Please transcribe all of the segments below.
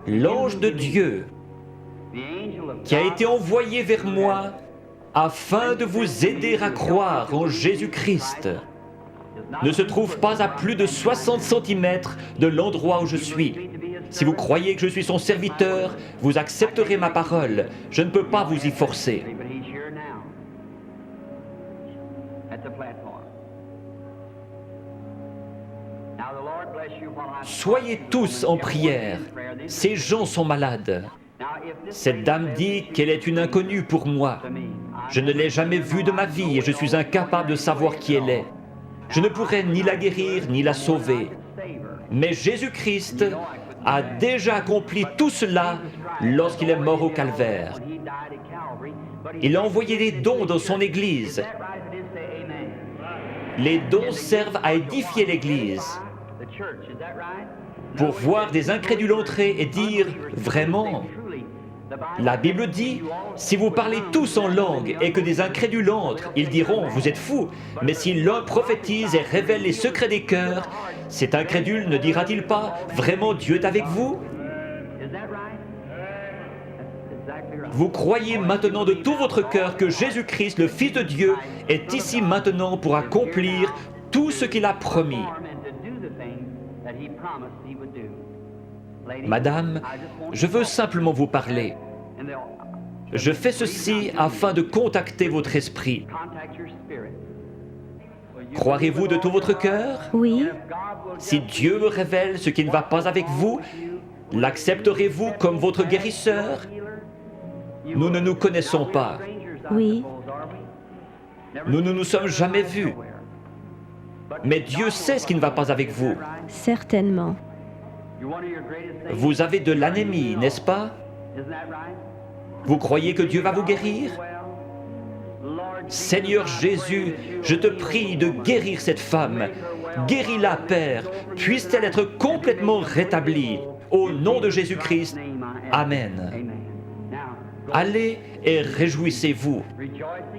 L'ange de Dieu qui a été envoyé vers moi afin de vous aider à croire en Jésus-Christ ne se trouve pas à plus de 60 cm de l'endroit où je suis. Si vous croyez que je suis son serviteur, vous accepterez ma parole. Je ne peux pas vous y forcer. Soyez tous en prière. Ces gens sont malades. Cette dame dit qu'elle est une inconnue pour moi. Je ne l'ai jamais vue de ma vie et je suis incapable de savoir qui elle est. Je ne pourrais ni la guérir ni la sauver. Mais Jésus-Christ a déjà accompli tout cela lorsqu'il est mort au calvaire. Il a envoyé des dons dans son Église. Les dons servent à édifier l'Église. Pour voir des incrédules entrer et dire « Vraiment ?» La Bible dit, si vous parlez tous en langue et que des incrédules entrent, ils diront, vous êtes fous. Mais si l'un prophétise et révèle les secrets des cœurs, cet incrédule ne dira-t-il pas, vraiment Dieu est avec vous? Vous croyez maintenant de tout votre cœur que Jésus-Christ, le Fils de Dieu, est ici maintenant pour accomplir tout ce qu'il a promis. Madame, je veux simplement vous parler. Je fais ceci afin de contacter votre esprit. Croirez-vous de tout votre cœur? Oui. Si Dieu me révèle ce qui ne va pas avec vous, l'accepterez-vous comme votre guérisseur? Nous ne nous connaissons pas. Oui. Nous ne nous sommes jamais vus. Mais Dieu sait ce qui ne va pas avec vous. Certainement. Vous avez de l'anémie, n'est-ce pas? Vous croyez que Dieu va vous guérir? Seigneur Jésus, je te prie de guérir cette femme. Guéris-la, Père. Puisse-t-elle être complètement rétablie. Au nom de Jésus-Christ. Amen. Allez et réjouissez-vous.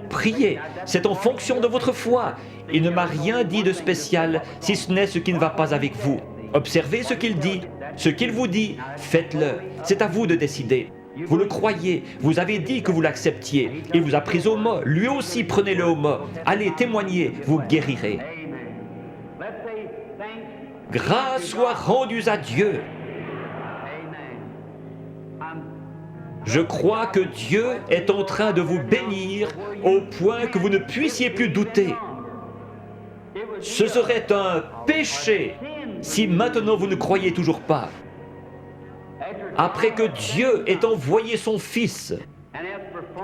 Priez, c'est en fonction de votre foi. Il ne m'a rien dit de spécial, si ce n'est ce qui ne va pas avec vous. Observez ce qu'il dit. Ce qu'il vous dit, faites-le. C'est à vous de décider. Vous le croyez, vous avez dit que vous l'acceptiez. Il vous a pris au mot, lui aussi prenez-le au mot. Allez, témoignez, vous guérirez. Grâce soit rendue à Dieu. Je crois que Dieu est en train de vous bénir au point que vous ne puissiez plus douter. Ce serait un péché si maintenant vous ne croyez toujours pas. Après que Dieu ait envoyé son Fils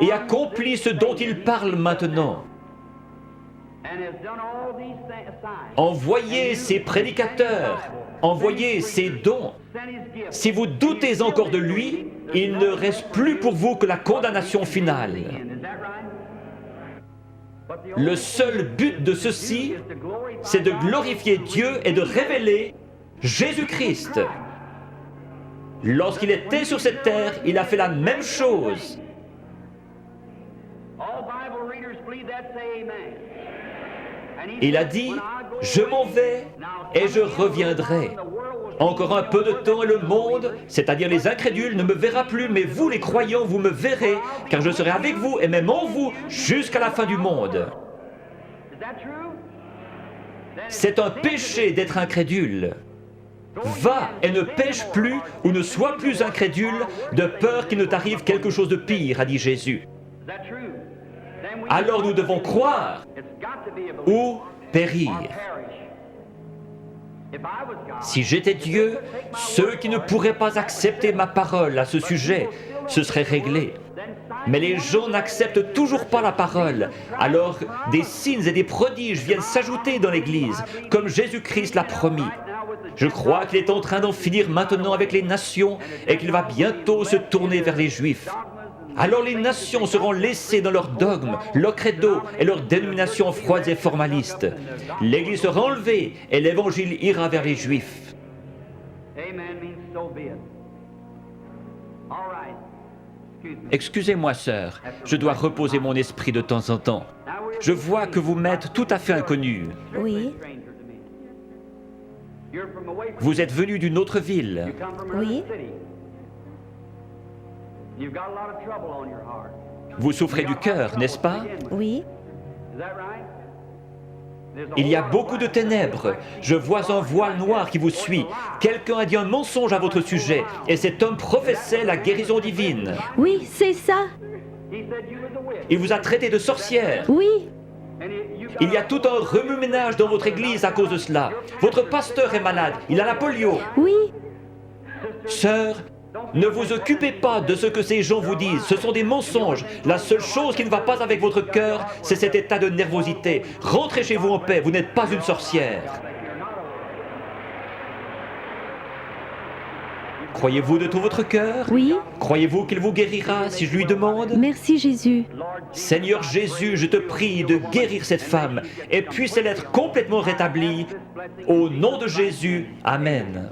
et accompli ce dont il parle maintenant, envoyez ses prédicateurs, envoyez ses dons. Si vous doutez encore de lui, il ne reste plus pour vous que la condamnation finale. Le seul but de ceci, c'est de glorifier Dieu et de révéler Jésus-Christ. Lorsqu'il était sur cette terre, il a fait la même chose. Il a dit, je m'en vais et je reviendrai. Encore un peu de temps et le monde, c'est-à-dire les incrédules, ne me verra plus, mais vous les croyants, vous me verrez, car je serai avec vous et même en vous jusqu'à la fin du monde. C'est un péché d'être incrédule. Va et ne pêche plus ou ne sois plus incrédule, de peur qu'il ne t'arrive quelque chose de pire, a dit Jésus. Alors nous devons croire ou périr. Si j'étais Dieu, ceux qui ne pourraient pas accepter ma parole à ce sujet, ce serait réglé. Mais les gens n'acceptent toujours pas la parole. Alors des signes et des prodiges viennent s'ajouter dans l'Église, comme Jésus-Christ l'a promis. Je crois qu'il est en train d'en finir maintenant avec les nations et qu'il va bientôt se tourner vers les Juifs. Alors les nations seront laissées dans leurs dogmes, leur credo et leurs dénominations froides et formalistes. L'Église sera enlevée et l'Évangile ira vers les Juifs. Excusez-moi, sœur, je dois reposer mon esprit de temps en temps. Je vois que vous m'êtes tout à fait inconnu. Oui. Vous êtes venu d'une autre ville. Oui. Vous souffrez du cœur, n'est-ce pas? Oui. Il y a beaucoup de ténèbres. Je vois un voile noir qui vous suit. Quelqu'un a dit un mensonge à votre sujet, et cet homme professait la guérison divine. Oui, c'est ça. Il vous a traité de sorcière. Oui. Il y a tout un remue-ménage dans votre église à cause de cela. Votre pasteur est malade, il a la polio. Oui. Sœur, ne vous occupez pas de ce que ces gens vous disent, ce sont des mensonges. La seule chose qui ne va pas avec votre cœur, c'est cet état de nervosité. Rentrez chez vous en paix, vous n'êtes pas une sorcière. Croyez-vous de tout votre cœur? Oui. Croyez-vous qu'il vous guérira si je lui demande? Merci Jésus. Seigneur Jésus, je te prie de guérir cette femme et puisse-elle être complètement rétablie. Au nom de Jésus, Amen.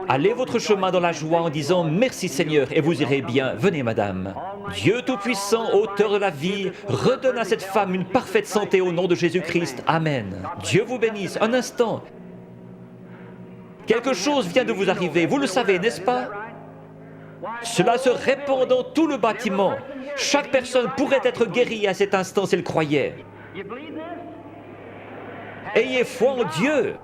Allez votre chemin dans la joie en disant « Merci Seigneur » et vous irez bien. Venez madame. Dieu Tout-Puissant, auteur de la vie, redonne à cette femme une parfaite santé au nom de Jésus-Christ. Amen. Dieu vous bénisse. Un instant. Quelque chose vient de vous arriver, vous le savez, n'est-ce pas? Cela se répand dans tout le bâtiment. Chaque personne pourrait être guérie à cet instant s'il croyait. Ayez foi en Dieu.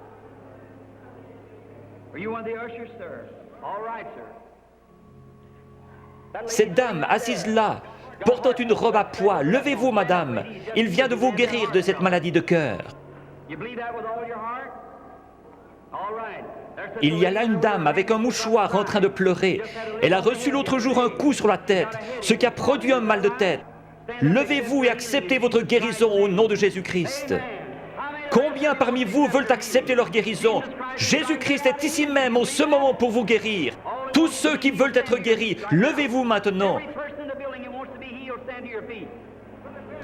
Cette dame assise là, portant une robe à pois, levez-vous madame, il vient de vous guérir de cette maladie de cœur. Il y a là une dame avec un mouchoir en train de pleurer. Elle a reçu l'autre jour un coup sur la tête, ce qui a produit un mal de tête. Levez-vous et acceptez votre guérison au nom de Jésus-Christ. Combien parmi vous veulent accepter leur guérison? Jésus-Christ est ici même en ce moment pour vous guérir. Tous ceux qui veulent être guéris, levez-vous maintenant.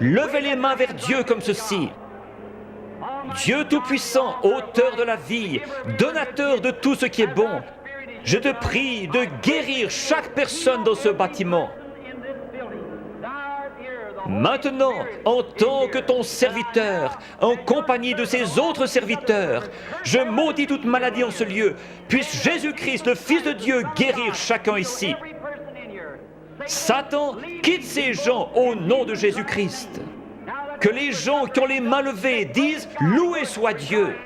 Levez les mains vers Dieu comme ceci. Dieu Tout-Puissant, auteur de la vie, donateur de tout ce qui est bon, je te prie de guérir chaque personne dans ce bâtiment. Maintenant, en tant que ton serviteur, en compagnie de ces autres serviteurs, je maudis toute maladie en ce lieu. Puisse Jésus-Christ, le Fils de Dieu, guérir chacun ici. Satan, quitte ces gens au nom de Jésus-Christ. Que les gens qui ont les mains levées disent « Loué soit Dieu ».